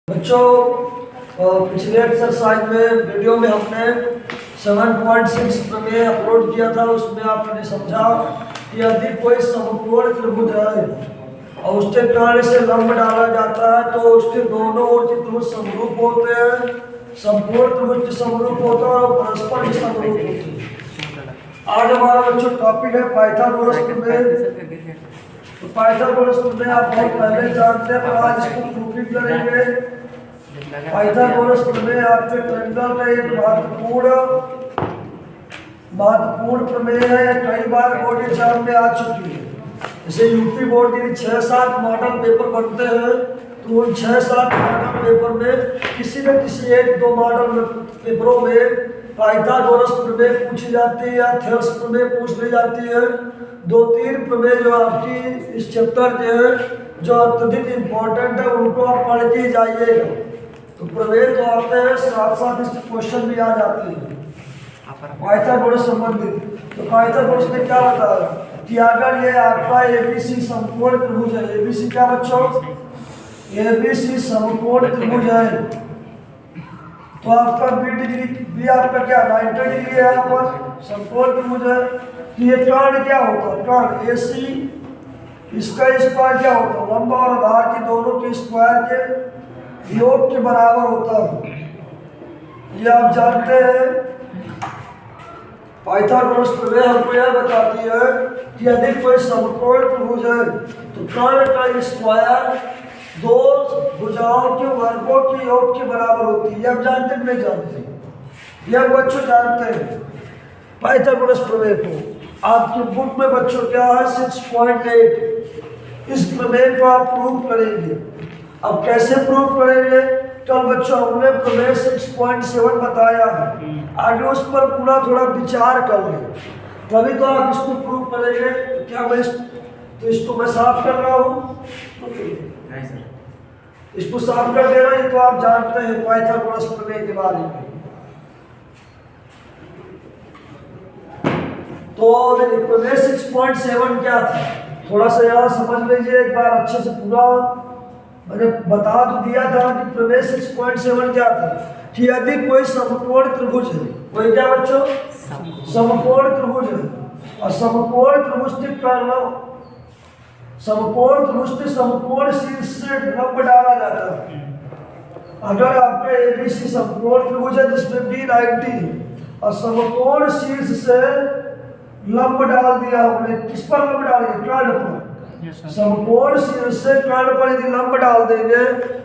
बच्चों पिछले एक्सरसाइज में वीडियो में हमने 7.6 प्रमेय अपलोड किया था। उसमें आपने समझा कि यदि कोई समकोण त्रिभुज है और उसके किनारे से लंब डाला जाता है तो उसके दोनों ओर के त्रिभुज समरूप होते हैं, संपूर्ण त्रिभुज के समरूप होता है और परस्पर भी समरूप होते हैं। आज हमारा बच्चों टॉपिक है पाइथागोरस प्रमेय। तो पाइथागोरस प्रमेय आप बहुत पहले जानते हैं, पर आज इसको प्रूफिंग करेंगे। पाइथागोरस प्रमेय आपके ट्रायंगल का एक महत्वपूर्ण प्रमेय है। कई बार बोर्ड एग्जाम में आ चुकी है। जैसे यूपी बोर्ड के 6-7 मॉडल पेपर बनते हैं, तो उन 6-7 मॉडल पेपर में किसी न किसी 1-2 मॉडल पेपरों में पाइथागोरस प्रमेय पूछी जाती है या थेरस प्रमेय पूछ ली जाती है। 2-3 प्रमेय जो आपकी इस चैप्टर के जो अत्यधिक इम्पोर्टेंट है उनको आप पढ़ के जाइएगा। तो प्रमेय तो आते हैं, साथ साथ इसके क्वेश्चन भी आ जाते हैं पाइथागोरस संबंधित। तो पाइथागोरस ने क्या बताया कि अगर ये आपका एबीसी समकोण त्रिभुज है, एबीसी क्या बच्चों, एबीसी समकोण त्रिभुज है, तो आपका बी आपका क्या 90 डिग्री है। यहाँ पर समकोण त्रिभुज है कि ये कर्ण क्या होता है, कर्ण एसी इसका स्क्वायर क्या होता है, लंबा और आधार के दोनों के स्क्वायर के योग के बराबर होता है। ये आप जानते हैं। पाइथागोरस प्रमेय हमको यह बताती है कि यदि कोई समकोण त्रिभुज है तो कर्ण का स्क्वायर दो भुजाओं के वर्गों के योग के बराबर होती है। ये आप जानते नहीं जानते, ये आप बच्चों जानते हैं पाइथागोरस प्रमेय को। आपके बुक में बच्चों क्या है 6.8। इस प्रमेय को आप प्रूव करेंगे। अब कैसे प्रूव करेंगे, कल बच्चों हमने प्रमेय 6.7 बताया है, आगे उस पर पूरा थोड़ा विचार कर लें, तभी तो आप इसको प्रूव करेंगे। क्या मैं इसको मैं साफ कर रहा हूँ, इसको साफ कर दे रहा हूँ। तो आप जानते हैं पाइथागोरस प्रमेय के बारे में। तो प्रमेय 6.7 क्या था, थोड़ा सा यहाँ समझ लीजिए एक बार अच्छे से। पूरा मैंने बता तो दिया था कि प्रमेय 6.7 क्या था कि यदि कोई समकोण त्रिभुज है, कोई क्या बच्चों समकोण त्रिभुज है, और समकोण त्रिभुज के कर्ण समकोण शीर्ष से लंब डाला जाता है। अगर आपका एबीसी समकोण त्रिभुज है जिसमें बी 90 और समकोण शीर्ष से लंब डाल दिया आपने, किस पर लंब डाल दिया, कर्ण पर। समकोण शीर्ष से कर्ण पर यदि लंब डाल देंगे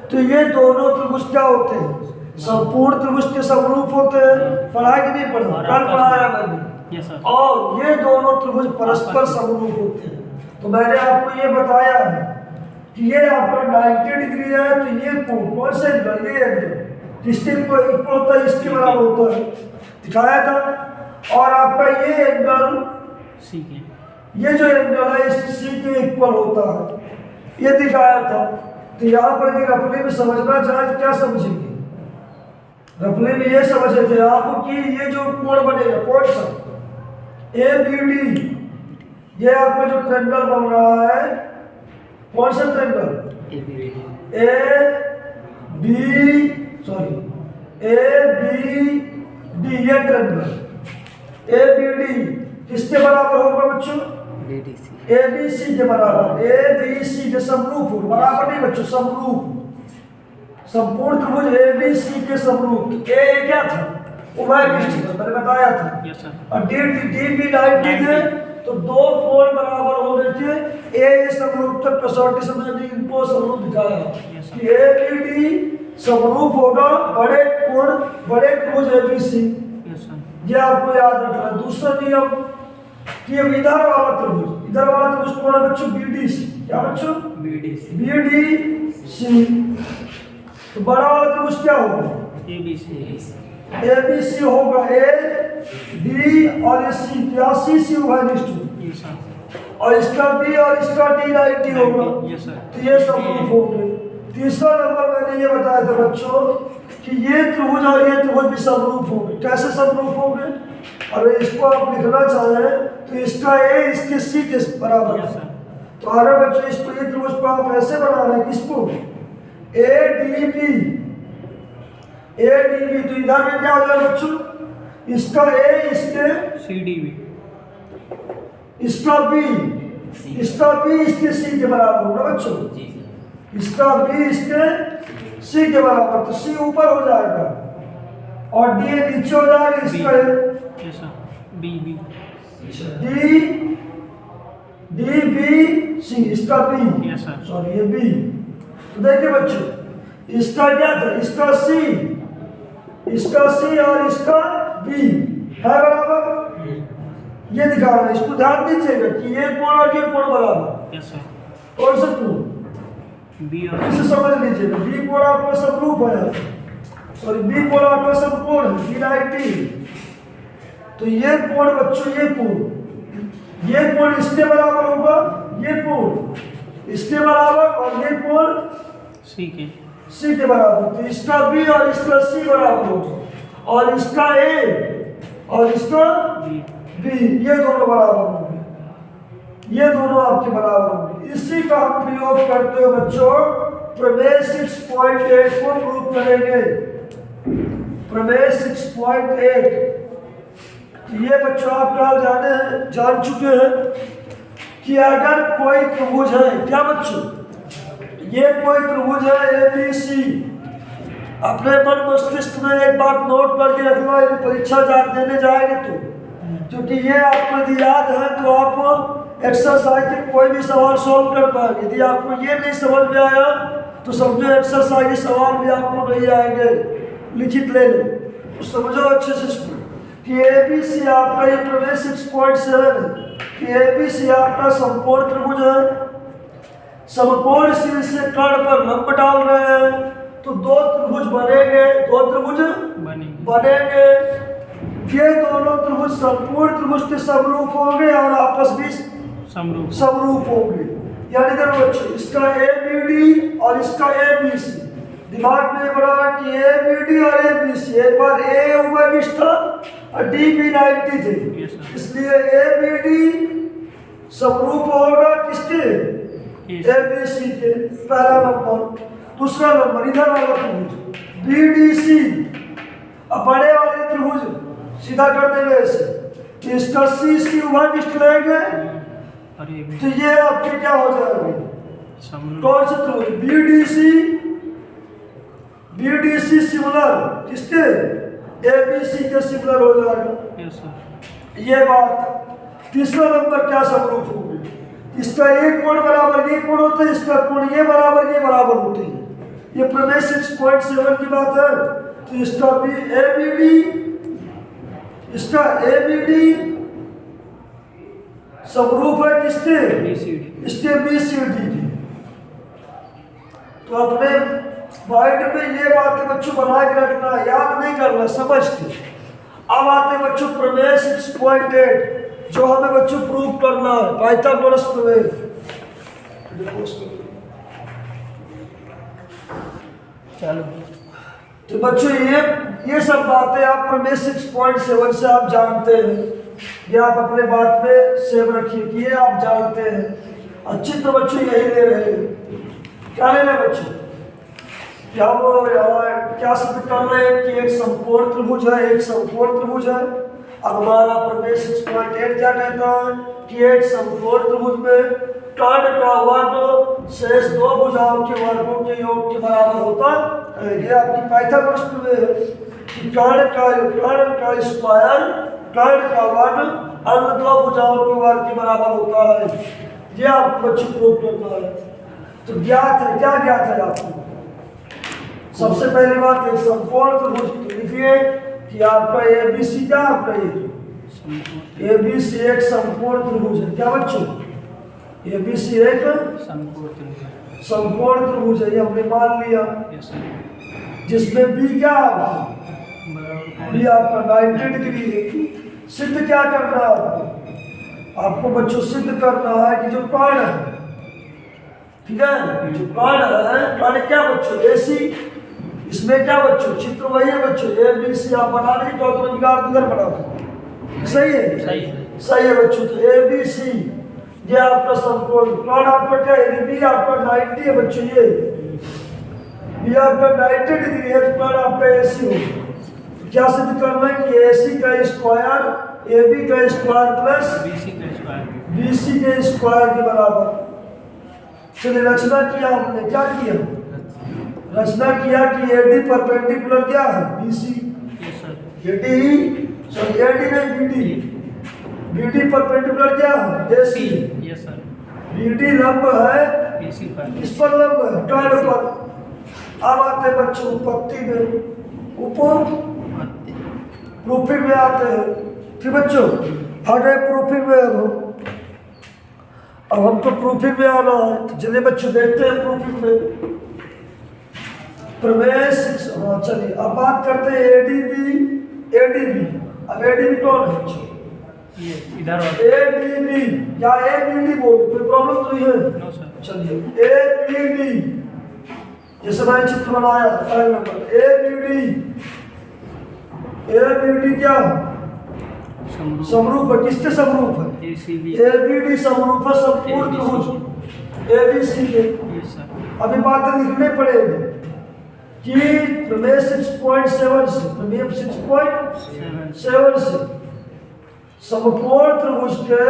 तो ये दोनों त्रिभुज क्या होते हैं, संपूर्ण त्रिभुज के समरूप होते हैं। पढ़ा कि नहीं पढ़ा, कल पढ़ाया मैंने। और ये दोनों त्रिभुज परस्पर समरूप होते हैं। तो मैंने आपको ये बताया है कि ये आपका 90 डिग्री है, तो ये कौन से एंगल, ये एंगल किसके इक्वल होता है, इसके बराबर होता है, दिखाया था। और आपका ये एंगल सी के, ये जो एंगल है इस सी के इक्वल होता है, ये दिखाया था। तो यहाँ पर यदि रफली में समझना चाहे तो क्या समझेंगे, रफली में ये समझे थे आपको कि ये जो कोण बनेगा कौन सा ए बी डी, ये आपका जो ट्रायंगल बन रहा है कौन सा ट्रायंगल, ए बी डी, ये ट्रायंगल ए बी डी किसके बराबर होगा बच्चों, ए बी सी के बराबर। ए बी सी के समरूप हो, बराबर नहीं बच्चों, समरूप। संपूर्ण त्रिभुज ए बी सी के समरूप। ए क्या था, उभय मैंने बताया था। और डी बी 90 थे, तो दो कोण बराबर हो गए थे। ए समरूप तक कसौटी से मैंने इनको समरूप दिखाया कि ए बी डी समरूप होगा बड़े कोण, बड़े त्रिभुज ए बी सी। ये आपको याद रखना है। दूसरा नियम कि इधर वाला त्रिभुज कौन है बच्चों, बी डी सी। क्या बच्चों, बी डी सी। तो बड़ा वाला त्रिभुज क्या होगा, ए बी सी होगा, ए डी और सी, क्या सी सी उभयनिष्ठ, और इसका बी और इसका डी 90 होगा। तो ये समरूप हो गए। तीसरा नंबर मैंने ये बताया था बच्चों कि ये त्रिभुज और ये त्रिभुज भी समरूप हो गए। कैसे समरूप हो गए, अगर इसको आप लिखना चाहें तो इसका ए इसके सी के बराबर है। तो अगर बच्चों इसको ये त्रिभुज को आप ऐसे बना रहे हैं, किसको ADB, ADB तो इधर में क्या हो जाएगा बच्चों, इसका A इसके CDB, इसका B, इसका B इसके C के बराबर होगा बच्चों, इसका B इसके C के बराबर, तो C ऊपर हो जाएगा और D नीचे हो जाएगा, इसका यस सर, BB, DBC, इसका B, यस सर, सॉरी ये B। तो देखिए बच्चों, इसका क्या था, इसका C, इसका C और इसका B है बराबर, ये दिखा रहा है। इसको ध्यान दीजिएगा कि ये कोण और ये कोण बराबर, यस सर, कौन सा कोण, B और इसे समझ लीजिएगा। बी कोण आपका समरूप हो जाता है, सॉरी बी कोण आपका समकोण है, B90। तो ये कोण बच्चों, ये कोण इसके बराबर होगा, ये कोण इसके बराबर और ये कोण C के बराबर। तो इसका B और इसका C बराबर होगा और इसका A और इसका B, ये दोनों बराबर होंगे, ये दोनों आपके बराबर होंगे। इसी का हम प्रयोग करते हुए बच्चों प्रमेय 6.8 को प्रूव करेंगे। प्रमेय 6.8 ये बच्चों आप कल जान चुके हैं कि अगर कोई त्रिभुज है, क्या बच्चों, ये कोई त्रिभुज है ABC, अपने मन मस्तिष्क में एक बात नोट करके रखना, यदि परीक्षा देने जाएंगे तो, क्योंकि ये आपको यदि याद है तो आप एक्सरसाइज के कोई भी सवाल सॉल्व कर पाएंगे। यदि आपको ये नहीं समझ में आया तो समझो एक्सरसाइज के सवाल भी आपको नहीं आएंगे, लिखित ले लो, तो समझो अच्छे से इसको कि ABC आपका ये प्रमेय 6.7 है कि ABC आपका समकोण त्रिभुज है। समकोण शीर्ष से कर्ण पर लंब डाल रहे हैं तो दो त्रिभुज बनेंगे, ये दोनों त्रिभुज संपूर्ण त्रिभुज के समरूप होंगे और आपस में समरूप होंगे। यानी देखो बच्चों, इसका ABD और इसका ABC, दिमाग में बड़ा कि ABD और ABC, एक बार A उभयनिष्ठ था और DB90 थे, इसलिए ABD समरूप होगा किसके, ABC के। पहला नंबर। दूसरा नंबर इधर वाला त्रिभुज BDC, अब बड़े वाले त्रिभुज सीधा कर देंगे ऐसे, तो इसका C उभयनिष्ठ लेंगे तो ये आपके क्या हो जाएंगे, कौन सा त्रिभुज, BDC सिमिलर किसके, ABC के सिमिलर हो जाएगा। ये बात। तीसरा नंबर क्या समरूप होंगे, इसका एक कोण बराबर ये कोण होता है, इसका कोण ये बराबर होते हैं। ये प्रमेय 6.7 की बात है। तो इसका भी ABD समरूप है किसके, इसके BCD की। तो अपने माइंड में ये बातें बच्चों बना के रखना, याद नहीं करना, समझ के। अब आते बच्चों प्रमेय 6.8 जो हमें बच्चों प्रूव करना है, पाइथागोरस प्रमेय। चलो तो बच्चों ये सब बातें आप प्रमेय 6.7 से आप जानते हैं, ये आप अपने बात में सेव रखिए कि ये आप जानते हैं। अच्छी तो बच्चों यही ले रहे हैं, क्या ले रहे हैं बच्चों, क्या वो क्या सिद्ध कर रहे हैं कि एक समकोण त्रिभुज है, एक समकोण त्रिभुज है। अब हमारा प्रमेय 6.8 क्या कहता है कि एक समकोण त्रिभुज में कर्ण का वर्ग शेष दो भुजाओं के वर्गों के योग के बराबर होता है। ये आपकी पाइथागोरस प्रमेय है कि कर्ण का स्क्वायर, कर्ण का वर्ग अन्य दो भुजाओं के वर्ग के बराबर होता है। ये आपको बच्चे प्रूव करना है। तो ज्ञात है, क्या ज्ञात है आपको, सबसे पहली बात है समकोण त्रिभुज। तो लिखिए कि आपका ABC क्या, आपका ABC एक समकोण त्रिभुज है। क्या बच्चों, ABC एक समकोण त्रिभुज है, ये हमने मान लिया, जिसमें B क्या, B आपका 90 डिग्री है। सिद्ध क्या करना है आपको बच्चों, सिद्ध करना है कि जो कर्ण है, ठीक है, जो कर्ण है, कर्ण क्या बच्चों, AC, इसमें क्या बच्चों, चित्र वही है बच्चों, ABC आप बना लीजिए तो बिगाड़ इधर बना दो, सही है बच्चों। तो ABC ये आपका समकोण, कर्ण आपका क्या है, B आपका 90 है बच्चों, बी आपका 90 डिग्री है, स्क्वायर आपका AC हो। क्या सिद्ध करना है कि AC का स्क्वायर AB का स्क्वायर प्लस BC का स्क्वायर BC के स्क्वायर के बराबर। चलिए रचना किया हमने, क्या किया? रचना किया कि AD परपेंडिकुलर क्या है? BC। यस सर AD नहीं BD परपेंडिकुलर क्या है? AC। यस सर BD लंब है AC पर इस पर लंब है टर्न पर। अब आते हैं बच्चों उत्पत्ति में, ऊपर प्रूफिंग में आते हैं। ठीक बच्चों, आ गए प्रूफिंग में। अब हमको प्रूफिंग में आना है, तो चलिए बच्चों देखते हैं प्रूफिंग में। प्रमेय चलिए अब बात करते हैं ADB। अब ADB कौन है बच्चों? ये इधर और ADB या ABD बोल, कोई प्रॉब्लम तो नहीं है? नो सर चलिए ABD, जैसे मैंने चित्र बनाया फाइल नंबर ABD क्या समरूप है? किसके समरूप है? ACB ABD समरूप है संपूर्ण त्रिभुज ABC के। यस सर अभी बातें लिखने पड़ेगी कि प्रमेय 6.7 से प्रमेय 6.7 से समकोण त्रिभुज के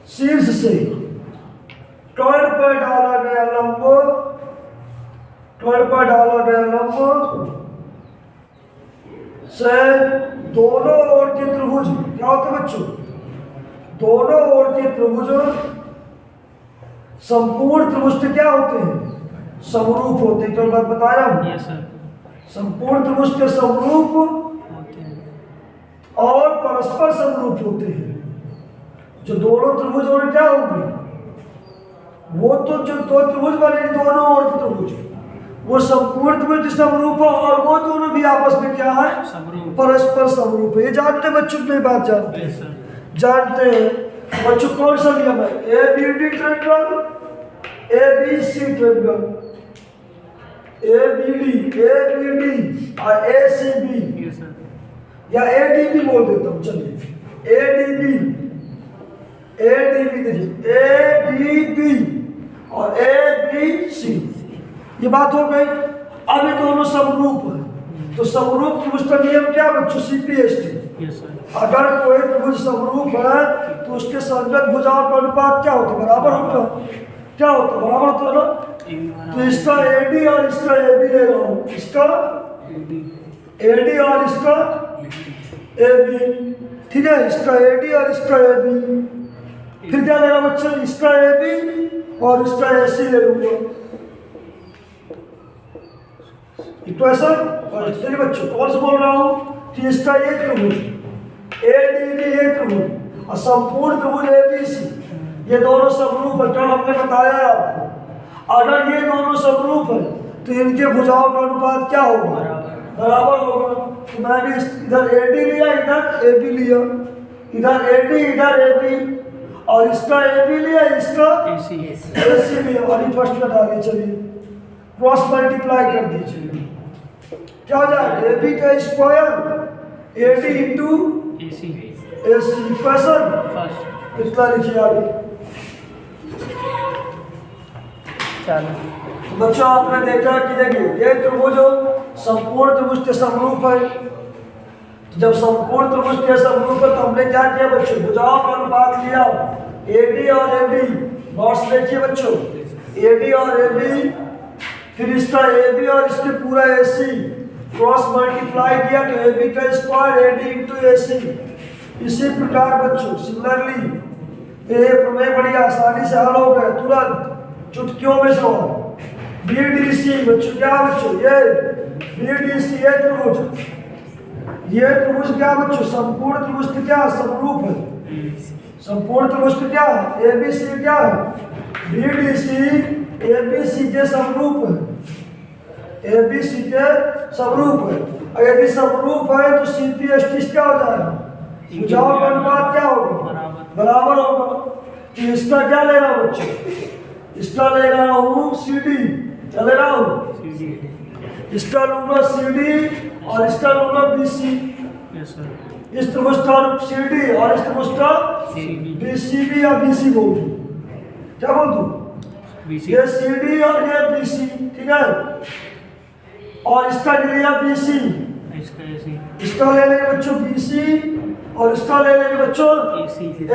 शीर्ष से कर्ण पर डाला गया लंब से दोनों ओर के त्रिभुज क्या होते हैं बच्चों? दोनों ओर के त्रिभुज संपूर्ण त्रिभुज के क्या होते हैं? समरूप होते हैं। कल बात बताया हूं, यस सर संपूर्ण त्रिभुज के समरूप होते हैं और परस्पर समरूप होते हैं। जो दोनों त्रिभुज और क्या होंगे? वो तो जो दो त्रिभुज बनेंगे दोनों ओर के त्रिभुज, वो संपूर्ण त्रिभुज समरूप है, और वो दोनों भी आपस में क्या है? समरूप परस्पर समरूप है। ये जानते हैं बच्चों, की बात जानते यस हैं? सर जानते हैं बच्चों कौन सा नियम है? ABD triangle, ABC triangle, ABD और ACB यस सर या ADB बोल देता हूँ। चलिए ADB देखिए ADB और ABC, ये बात हो गई। अब ये दोनों समरूप है, तो समरूप त्रिभुज का नियम क्या बच्चों? CPST। यस सर अगर कोई त्रिभुज समरूप है तो उसके संगत भुजाओं का अनुपात क्या होता है? बराबर होता है। क्या होता है? बराबर होता है ना। तो इसका AD और इसका AB ले रहा हूँ, इसका AD और इसका AB, ठीक है? इसका AD और इसका AB, फिर क्या लेगा बच्चों? इसका AB और इसका AC ले लूंगा। इक्वेशन चलिए बच्चों कौन सा बोल रहा हूँ कि इसका ये त्रिभुज ADB ये त्रिभुज और संपूर्ण त्रिभुज ABC, ये दोनों समरूप है। कल हमने बताया आपको, अगर ये दोनों समरूप है तो इनके भुजाओं का अनुपात क्या होगा? बराबर होगा। तो मैंने इधर AD लिया, इधर AB लिया, इधर AD इधर AB, और इसका AB लिया, इसका AC लिया, और ये फर्स्ट में डालिए। चलिए क्रॉस मल्टीप्लाई कर दीजिए, क्या हो जाएगा? AB का square AD into AC equation first इतना लिखिए आगे। चलो तो बच्चों आपने देखा कि देखिए ये त्रिभुज संपूर्ण त्रिभुज के समरूप है। तो जब संपूर्ण त्रिभुज के समरूप है तो हमने क्या किया बच्चों? भुजाओं का अनुपात लिया AD और AB। नोट्स देखिए बच्चों, AD और AB, फिर इसका AB और इसके पूरा AC क्रॉस मल्टीप्लाई किया तो AB का स्क्वायर AD इंटू AC। इसी प्रकार बच्चों सिमिलरली ये प्रमेय बड़ी आसानी से हल हो गए तुरंत, चुटकियों में सवाल। BDC बच्चों क्या बच्चों? ये BDC ये त्रिभुज क्या बच्चों? संपूर्ण त्रिभुज के क्या समरूप है? संपूर्ण त्रिभुज के क्या है? ABC क्या है? BDC ABC के समरूप है, ABC के समरूप है। और यदि समरूप है तो CPST क्या हो जाएगा? भुजाओं का अनुपात क्या होगा? बराबर होगा। तो इसका क्या ले रहा हूँ बच्चों? इसका ले रहा हूँ CD, क्या ले रहा हूँ? इसका लूंगा CD और इसका लूंगा BC। यस सर इस त्रिभुज का CD और इस त्रिभुज का BCB या BC बोल दूं, क्या बोल दूं? BC ये CD और ये BC, ठीक है। और इसका ले लिया BC, इसका AC इसका ले लेंगे बच्चों BC और इसका ले लेंगे बच्चों AC, ठीक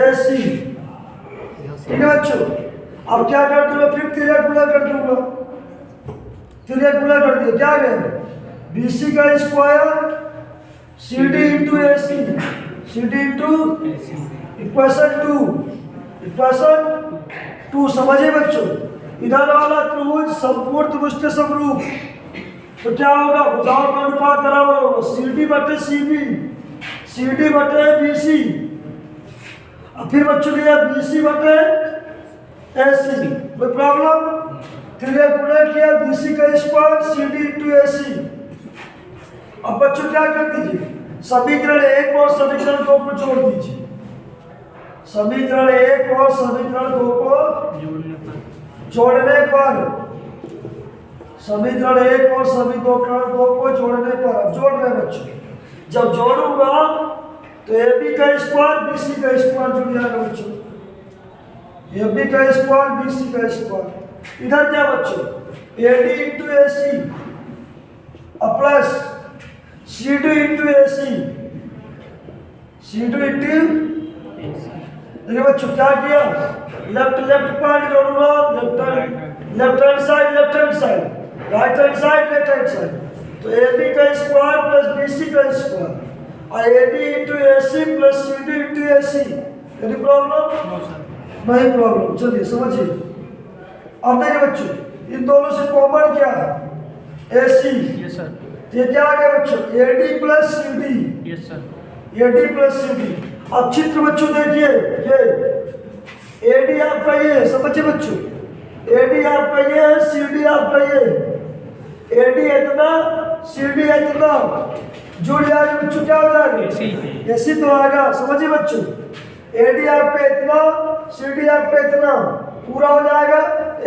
है बच्चों। अब क्या कर दूंगा, फिर तिरक गुना कर दूंगा, तिरक गुना कर दिया, क्या गया BC का square CD into AC, CD into equation 2, समझिए बच्चों। इधर वाला त्रिभुज संपूर्ण त्रिभुज के समरूप, तो क्या होगा, भुजाओं का अनुपात बराबर होगा CD बटे CB, CD बटे BC। अब फिर बच्चों लिया BC बटे AC, कोई प्रॉब्लम, तिरक गुना किया BC का स्क्वायर CD इंटू AC। अब बच्चों क्या कर दीजिए, समीकरण 1 और समीकरण 2 को जोड़ दीजिए, समीकरण 1 और समीकरण 2 को जोड़ने पर, समीकरण 1 और समीकरण 2 को जोड़ने पर, अब जोड़ रहे बच्चों, जब जोड़ूंगा तो AB का स्क्वायर BC का स्क्वायर जुड़ जाएगा बच्चों, AB का स्क्वायर BC का स्क्वायर। इधर क्या बच्चों, AD into AC plus CD into AC, CD into, देखिए बच्चों क्या किया, लेफ्ट पॉइंट जोड़ूंगा, left hand side, right hand side, left hand side, तो AB का स्क्वायर प्लस BC का स्क्वायर और AD into AC plus CD into AC। Any problem? नहीं प्रॉब्लम, चलिए समझिए। अब देखिए बच्चों, इन दोनों से कॉमन क्या है, AC, यस सर, ये क्या आ गया बच्चों, AD plus CD, yes sir, AD plus CD। अब चित्र बच्चों देखिए, ये AD आपका ये, समझिए बच्चों, AD आपका ये, CD आपका ये, AD इतना, CD इतना, जुड़ जाएगा बच्चों, क्या हो जाएगा, AC तो आएगा, समझिए बच्चों। AD आपका इतना, CD आपका इतना, पूरा हो जाएगा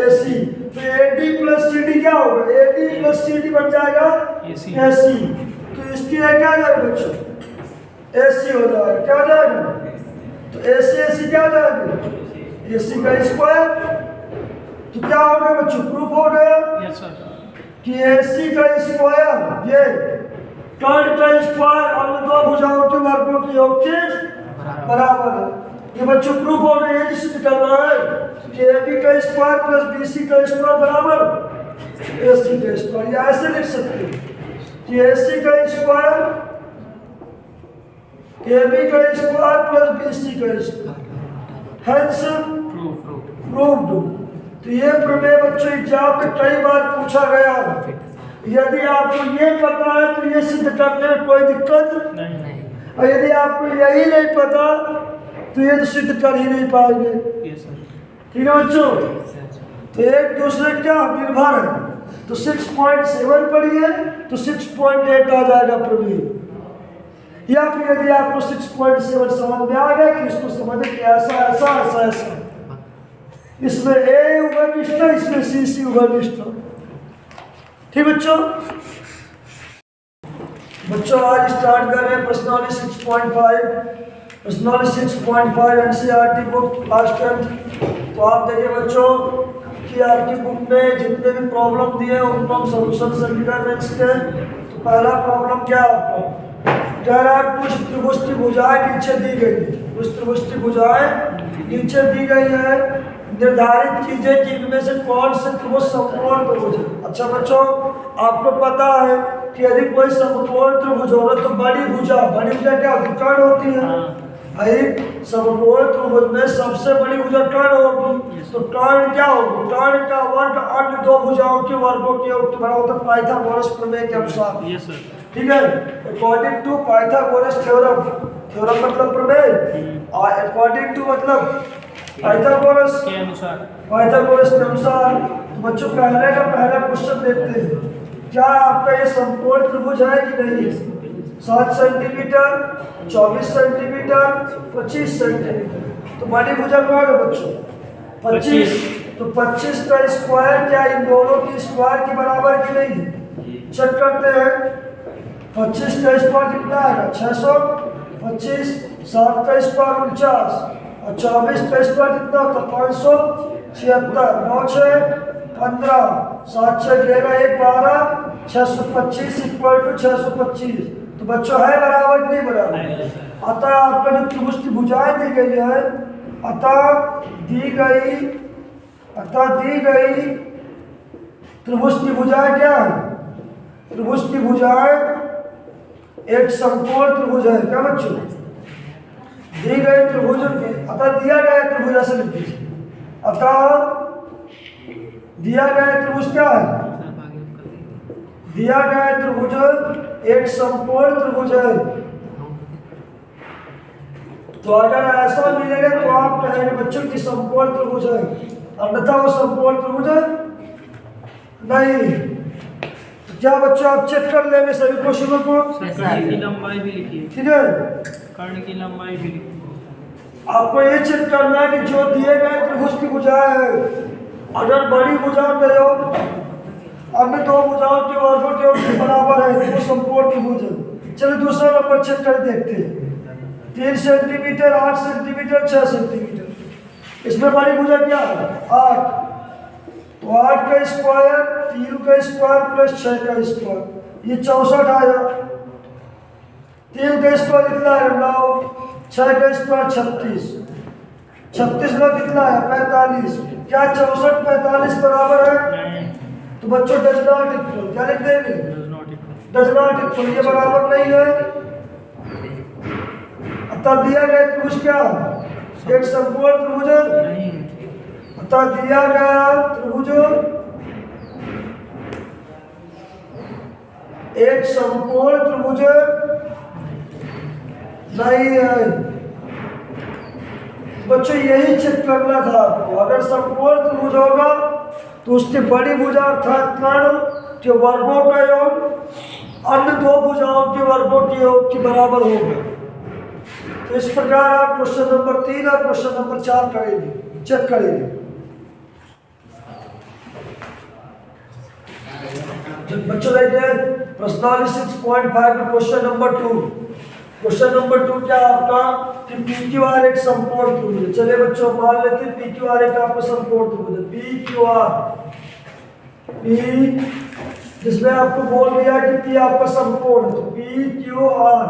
AC। तो AD प्लस CD क्या होगा, AD प्लस CD बन जाएगा AC। तो इसकी क्या आ जाएगा बच्चों, AC हो जाएगा, क्या हो जाएगा, तो AC क्या हो जाएगा, AC का स्क्वायर। तो क्या हो गया बच्चों, प्रूफ हो गया यस सर, कि AC का स्क्वायर, ये कर्ण का स्क्वायर अन्य दो भुजाओं के वर्गों के योग के बराबर है। ये बच्चों प्रूफ हो गया, ये सिद्ध करना है कि AB का स्क्वायर प्लस BC का स्क्वायर बराबर AC का स्क्वायर। या ऐसे लिख सकते हैं कि AC का स्क्वायर AB का स्क्वायर प्लस BC का स्क्वायर, हेंस प्रूव्ड। तो ये प्रमेय बच्चों एग्जाम में कई बार पूछा गया है। यदि आपको ये पता है तो ये सिद्ध करने में कोई दिक्कत नहीं, और यदि आपको यही नहीं पता तो ये तो सिद्ध कर ही नहीं पाएंगे, यस सर, ठीक है बच्चों। तो एक दूसरे क्या निर्भर है, तो 6.7 पढ़िए तो 6.8 आ जाएगा प्रमेय। या फिर यदि आपको 6.7 समझ में आ गया कि इसको समझे कि ऐसा ऐसा ऐसा ऐसा, इसमें A उभयनिष्ठ, इसमें CC उभयनिष्ठ, ठीक बच्चों। बच्चों आज स्टार्ट कर रहे हैं प्रश्नावली 6.5, प्रश्नावली 6.5 NCERT बुक क्लास 10। तो आप देखिए बच्चों कि आपकी बुक में जितने भी प्रॉब्लम दिए उनको हम सोल्यूशन से कर रहे हैं इसके। तो पहला प्रॉब्लम क्या है आपका, कह रहा है कुछ त्रिभुज की भुजाएं नीचे दी गई, कुछ त्रिभुज की भुजाएं नीचे दी गई है, निर्धारित कीजिए कि इनमें से कौन से त्रिभुज समकोण त्रिभुज है। अच्छा बच्चों, आपको पता है कि यदि कोई समकोण त्रिभुज होगा तो बड़ी भुजा क्या होती, कर्ण होती है। समकोण त्रिभुज में सबसे बड़ी भुजा कर्ण होगी, तो कर्ण क्या होगी, कर्ण का वर्ग अन्य दो भुजाओं के वर्गों के योग बड़ा होता है पाइथागोरस प्रमेय के अनुसार, ठीक है। According to Pythagoras theorem, theorem मतलब प्रमेय, और अकॉर्डिंग टू मतलब पाइथागोरस के अनुसार, पाइथागोरस के अनुसार। तो बच्चों पहले का पहला क्वेश्चन देखते हैं, क्या आपका ये समकोण त्रिभुज है कि नहीं, 7 सेंटीमीटर, 24 सेंटीमीटर, 25 सेंटीमीटर। तो बड़ी भुजा कौन है बच्चों, 25। तो 25 का स्क्वायर क्या इन दोनों की स्क्वायर के बराबर की नहीं, चेक करते हैं। 25 का स्क्वायर कितना आएगा, 625, 7 का स्क्वायर 49 और 24 का स्क्वायर कितना होता है 500 76, 9 6 15, 7 6 11 1 12, 625 इक्वल टू 625। तो बच्चों है बराबर नहीं बराबर? अतः आपका जो त्रिभुज की भुजाएं दी गई है, अतः दी गई त्रिभुज की भुजाएं क्या है? त्रिभुज की भुजाएं एक समकोण त्रिभुज है। क्या बच्चों? दी गई त्रिभुज के, अतः दिया गया त्रिभुज ऐसे लिख दीजिए। अतः दिया गया त्रिभुज क्या है? दिया गया त्रिभुज एक समकोण त्रिभुज है। तो अगर ऐसा मिलेगा तो आप कहेंगे बच्चों की समकोण त्रिभुज है, अन्यथा वो समकोण त्रिभुज नहीं। तो क्या बच्चों आप चेक कर लेंगे सभी क्वेश्चनों को? कर्ण की लंबाई भी लिखिए। ठीक है, कर्ण की लंबाई भी लिखिए। आपको ये चेक करना है कि जो दिए गए त्रिभुज की भुजाएं है, अगर बड़ी भुजा का योग अन्य दो भुजाओं के वर्गों के योग के बराबर है तो वो समकोण त्रिभुज है। चलिए दूसरा नंबर चेक कर देखते हैं। 3 सेंटीमीटर, 8 सेंटीमीटर, 6 सेंटीमीटर। इसमें बड़ी भुजा क्या है? 8। तो 8 का स्क्वायर, 3 का स्क्वायर प्लस 6 का स्क्वायर, ये 64 आया। 3 का स्क्वायर कितना है? 9। 6 का स्क्वायर 36। 36 में कितना है? 45। क्या 64 45 बराबर है? तो बच्चों डज नॉट इक्वल, क्या लिख देंगे? डज नॉट इक्वल, ये बराबर नहीं है। अतः दिया गया त्रिभुज क्या है? एक समकोण त्रिभुज। अतः दिया गया त्रिभुज एक समकोण त्रिभुज नहीं है। बच्चों यही चेक करना था आपको। अगर समकोण त्रिभुज होगा तो उसकी बड़ी भुजा अर्थात कर्ण के वर्गों का योग अन्य दो भुजाओं के वर्गों के योग के बराबर होगा। तो इस प्रकार आप क्वेश्चन नंबर 3 और क्वेश्चन नंबर 4 करेंगे, चेक करेंगे। बच्चों देखिए प्रश्नावली 6.5 में क्वेश्चन नंबर 2। क्वेश्चन नंबर 2 क्या आपका कि PQR एक समकोण त्रिभुज है। चलिए बच्चों मान लेते हैं PQR एक आपका समकोण त्रिभुज है। PQR P जिसमें आपको बोल दिया कि P आपका समकोण है, तो PQR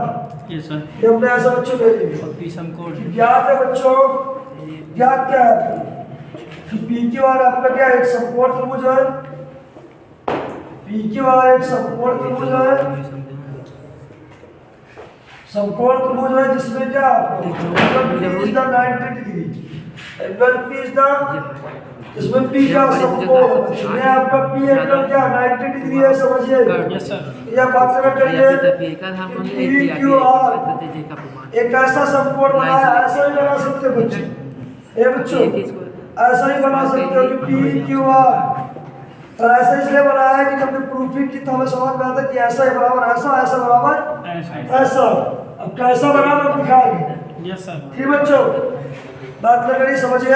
ये सर ये हमने ऐसा बच्चों ले लिया। P समकोण ज्ञात है बच्चों, ज्ञात क्या है कि PQR आपका क्या एक समकोण त्रिभुज है। PQR एक समकोण त्रिभुज है, समकोण त्रिभुज है जिसमें क्या angle P is the 90 degree. Angle P is the, इसमें P क्या समकोण है, आपका P एंगल क्या 90 डिग्री है, समझिए। Yes sir. यह बात करिए PQR एक ऐसा समकोण बनाया, ऐसा ही बना सकते हो बच्चों। ये बच्चों ऐसा ही बना सकते हो कि PQR, और ऐसा इसलिए बनाया है कि जब प्रूफिंग की तो हमें समझ में आता है कि ऐसा ही बराबर ऐसा, ऐसा बराबर ऐसा। अब कैसा बराबर दिखाएंगे? Yes sir. ठीक बच्चों, बात लग रही, समझिए।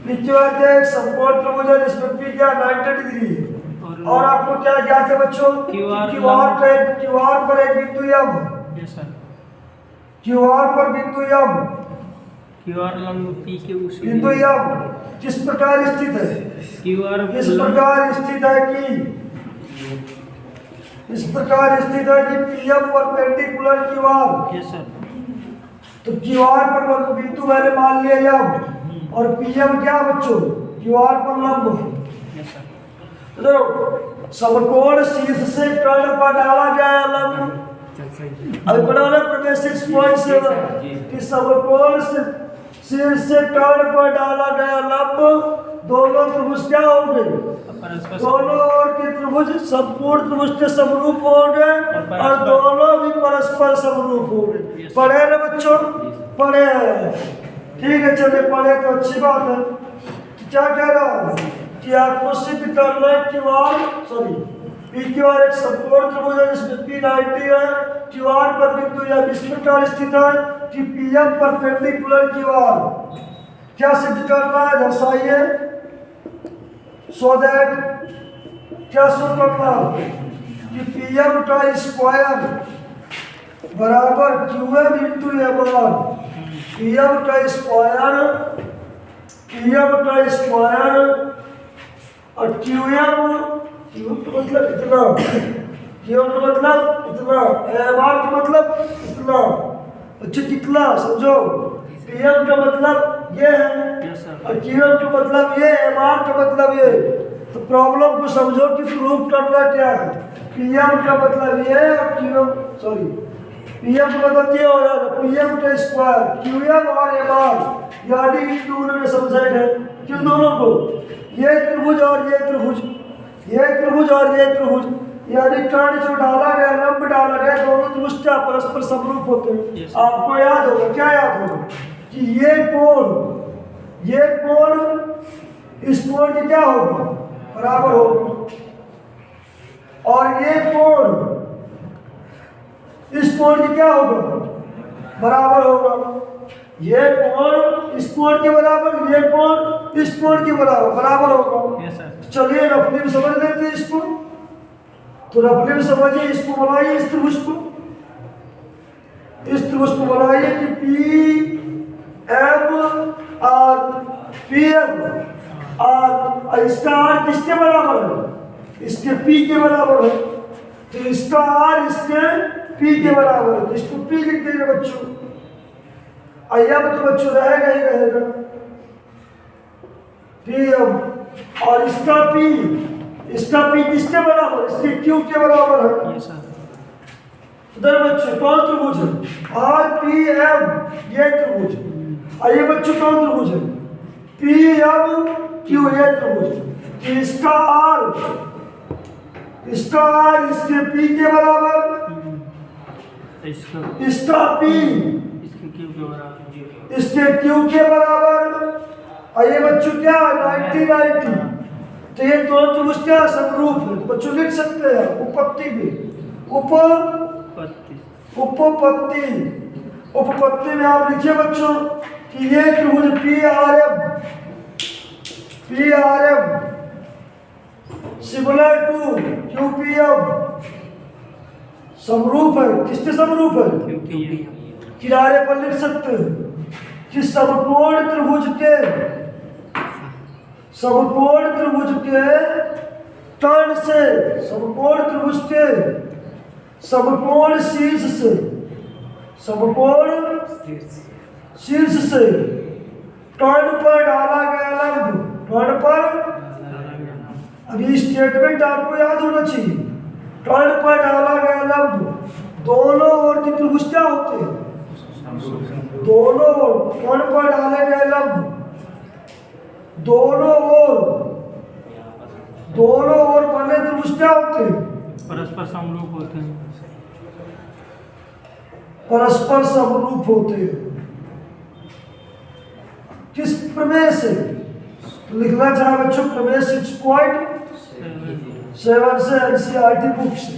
PQR क्या एक समकोण त्रिभुज है जिसमें P क्या 90 डिग्री है। और आपको क्या ज्ञात है बच्चों? QR पर एक बिंदु M। Yes sir. QR पर बिंदु M, QR लंब P के उस बिंदु M किस प्रकार स्थित है? QR इस प्रकार स्थित है कि PM perpendicular QR। Yes sir. तो QR पर बिंदु मैंने मान लिया M और PM क्या बच्चों? QR पर लंब। Yes sir. तो देखो समकोण शीर्ष से कर्ण पर डाला गया लंब। अभी बनाना पड़ेगा 6.7 कि समकोण से शीर्ष से कर्ण पर डाला गया लंब दोनों त्रिभुज क्या होंगे? दोनों ओर के त्रिभुज संपूर्ण त्रिभुज के समरूप होंगे और दोनों भी परस्पर समरूप होंगे। पढ़े ना बच्चों? पढ़े हैं, ठीक है। चलिए पढ़े तो अच्छी बात है। क्या कह रहा हूँ कि आपको सिद्ध करना है PQR एक समकोण त्रिभुज है जिसमें P 90 है। QR पर बिंदु या इस प्रकार स्थित है कि PM परपेंडिकुलर QR। क्या सिद्ध करना है? दर्शाइए। सो दैट क्या सिद्ध करना कि PM का स्क्वायर बराबर QM इंटू MR। पीएम का स्क्वायर और क्यूएम का मतलब इतना, क्यूएम का मतलब इतना, एमआर का मतलब इतना। अच्छा कितना समझो, पीएम का मतलब ये है यस सर। और क्यूएम का मतलब ये, एमआर का मतलब ये। तो प्रॉब्लम को समझो कि प्रूव करना क्या है। पीएम का मतलब ये और क्यूएम, सॉरी पीएम का मतलब ये हो जाएगा पीएम का स्क्वायर क्यूएम और एमआर, यानी इन दोनों में सब्सेट है। किन दोनों को? ये त्रिभुज और ये त्रिभुज, ये त्रिभुज और ये त्रिभुज, यानी कर्ण जो डाला गया, लंब डाला गया, दोनों त्रिभुज क्या परस्पर समरूप होते हैं। Yes. आपको याद होगा, क्या याद होगा कि ये कोण इस कोण की क्या होगा, बराबर होगा, और ये कोण इस कोण की क्या होगा, बराबर होगा। ये कोण इस कोण के बराबर, ये कोण इस कोण के बराबर होगा। Yes sir. चलिए रफली में समझ लेते हैं इसको। तो रफली में समझिए, इसको बनाइए, इस त्रिभुज को बनाइए कि पी एम और पी एम और इसका आर किसके बराबर है, इसके पी के बराबर है। तो इसका आर इसके पी के बराबर है, तो इसको पी लिख देंगे बच्चों। अब तो बच्चों रहेगा ही रहेगा पी एम, और इसका पी किसके बराबर, इसके क्यू के बराबर है। Yes sir. इधर बच्चों कौन त्रिभुज है, आर पी एम, ये त्रिभुज। आइए बच्चों कौन त्रिभुज है, पी एम क्यू, ये त्रिभुज। इसका आर इसके पी के बराबर, इसका पी इसके क्यू के बराबर, इसके क्यू के बराबर। आइए बच्चों क्या 90-90, तो ये दो त्रिभुज क्या समरूप है। तो बच्चों लिख सकते हैं उपपत्ति में, उपपत्ति में आप लिखिए बच्चों कि ये त्रिभुज P R M similar to Q P M समरूप है। किसके समरूप है, किनारे पर लिख सकते हैं कि समकोण त्रिभुज के कर्ण से, समकोण त्रिभुज के समकोण शीर्ष से कर्ण पर डाला गया लंब, कर्ण पर, अभी स्टेटमेंट आपको याद होना चाहिए, कर्ण पर डाला गया लंब दोनों ओर की त्रिभुज क्या होते हैं, दोनों ओर कर्ण पर डाले गए लंब दोनों ओर बने त्रिभुज क्या होते हैं, परस्पर समरूप होते हैं। किस प्रमेय से, तो लिखना चाहे बच्चों प्रमेय 6.7 से एनसीईआरटी बुक से।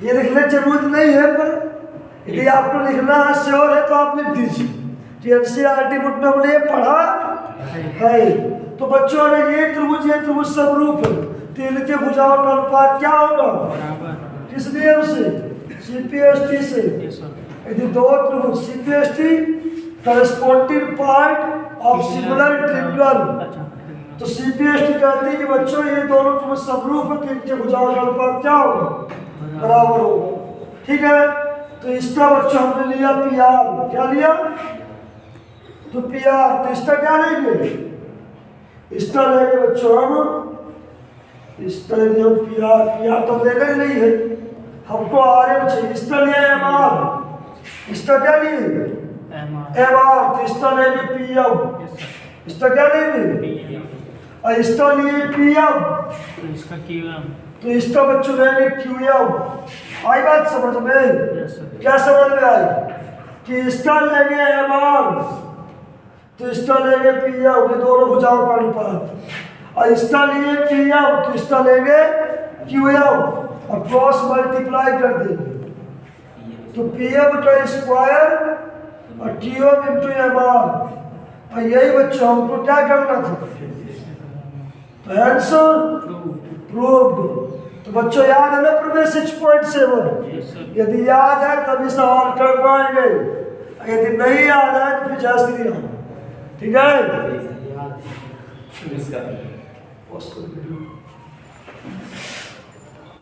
ये लिखने की जरूरत नहीं है, पर यदि आपको लिखना श्योर है तो आप लिख दीजिए कि एनसीईआरटी बुक में हमने ये पढ़ा है। तो बच्चों अगर ये त्रिभुज समरूप है तो इनके भुजाओं का अनुपात क्या होगा, किस नियम से, सीपीएसटी से। यदि दो त्रिभुज CPST corresponding part of similar triangle, तो सीपीएसटी कहती है कि बच्चों ये दोनों त्रिभुज समरूप है तो इनके भुजाओं का अनुपात क्या होगा, बराबर होगा। ठीक है, तो इसका बच्चों हमने लिया पी आर, क्या लिया, तो पी आर, तो इसका क्या लेंगे, इसका लेंगे बच्चों हम, इसका लेंगे हम पी आर तो लेना ही नहीं है हमको, आर एम चाहिए। इसका लिया एम आर, इसका क्या लिए एम आर, तो इसका लेंगे पी एम, इसका क्या लेंगे, और इसका लिए पी एम, तो इसका बच्चों लेंगे क्यू एम। आई बात समझ में, क्या समझ में आई कि इसका लेंगे एम आर तो इसका लेंगे पी एम, ये दोनों भुजाओं का अनुपात, और इसका लिए पी एम तो इसका लेंगे क्यू एम और क्रॉस मल्टीप्लाई कर देंगे, तो पी एम का स्क्वायर और Q M into M R. और यही बच्चों हमको क्या करना था, तो आंसर प्रूव्ड। तो बच्चों याद है ना प्रमेय 6.7, यदि याद है तभी सवाल कर पाएंगे, यदि नहीं याद है तो फिर जय श्री राम। ठीक है। नमस्कार। पोस्ट कर वीडियो।